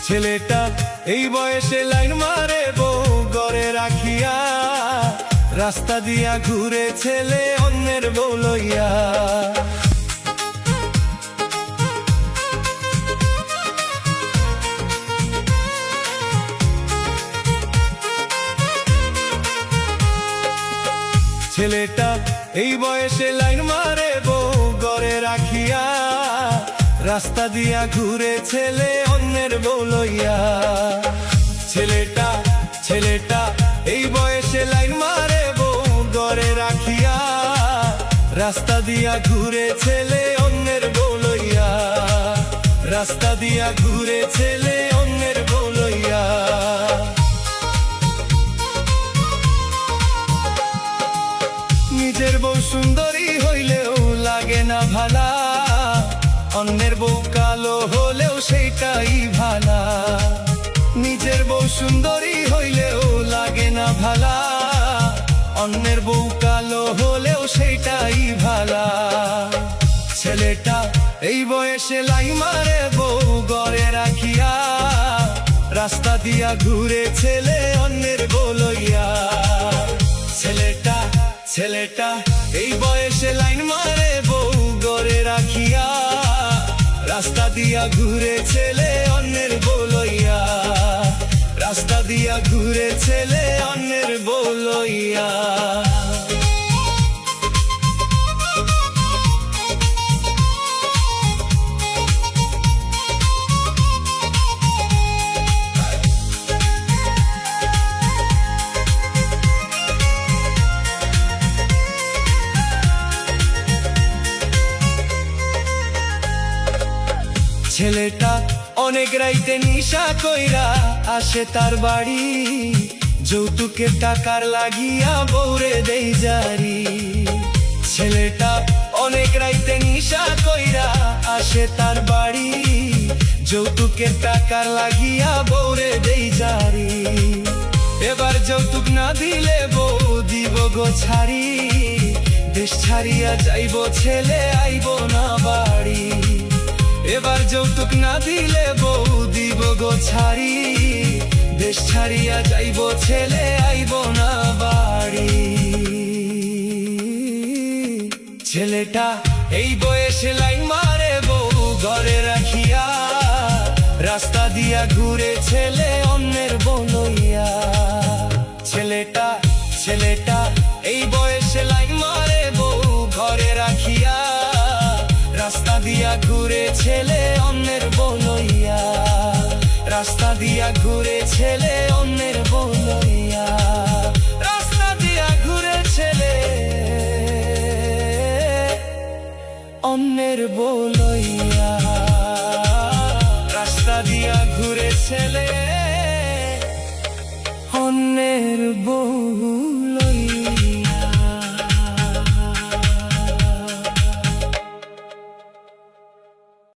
ছেলেটা এই বয়সে লাইন মারে বউ ঘরে রাখিয়া, রাস্তা দিয়া ঘুরে ছেলে অন্যের বউ লইয়া। ছেলেটা এই বয়সে লাইন মারে বউ ঘরে রাখিয়া, রাস্তা দিয়া ঘুরে ছেলে অন্যের বউ লইয়া। ছেলেটা এই বয়সে লাইন মারে বউ ঘরে রাখিয়া, রাস্তা দিয়া ঘুরে ছেলে অন্যের বউ লইয়া। রাস্তা দিয়া ঘুরে ছেলে অন্যের বউ লইয়া। নিজের বউ সুন্দরী হইলেও লাগে না ভালা, অন্যের বউ কালো হলেও সেইটাই ভালা। নিজের বউ সুন্দরী হইলেও লাগে না ভালা, অন্যের বউ কালো হলেও সেইটাই ভালা। ছেলেটা এই বয়সে লাই মারে বউ ঘরে রাখিয়া, রাস্তা দিয়া ঘুরে ছেলে অন্যের বউ লইয়া। ছেলেটা এই বয়সে লাইন মারে বউ ঘরে রাখিয়া, রাস্তা দিয়া ঘুরে ছেলে অন্যের বউ লইয়া। রাস্তা দিয়া ঘুরে ছেলে অন্যের বউ লইয়া। ছেলেটা অনেক রাইতে নিশা কইরা আসে তার বাড়ি, যৌতুকের টাকার লাগিয়া বউরে দেই জারি। ছেলেটা অনেক রাইতে নিশা কইরা আসে তার বাড়ি, যৌতুকের টাকার লাগিয়া বউরে দেই জারি। এবার যৌতুক না দিলে বউ দিব গো ছাড়ি, দেশ ছাড়িয়া যাইব ছেলে আইব না বাড়ি। এবার যৌতুক না দিলে বউ দিব গো ছাড়ি, দেশ ছাড়িয়া যাইব ছেলে আইব না বাড়ি। ছেলেটা এই বয়সে লাইন মারে বউ ঘরে রাখিয়া, রাস্তা দিয়া ঘুরে ছেলে অন্যের বউ লইয়া। ছেলেটা এই বয়সে লাইন মারে বউ ঘরে রাখিয়া, রাস্তা দিয়া ঘুরে ছেলে অন্যের বউ লইয়া। রাস্তা দিয়া ঘুরে ছেলে অন্যের বউ লইয়া। রাস্তা দিয়া ঘুরে ছেলে অন্যের বউ লইয়া। রাস্তা দিয়া ঘুরে ছেলে অন্যের বউ।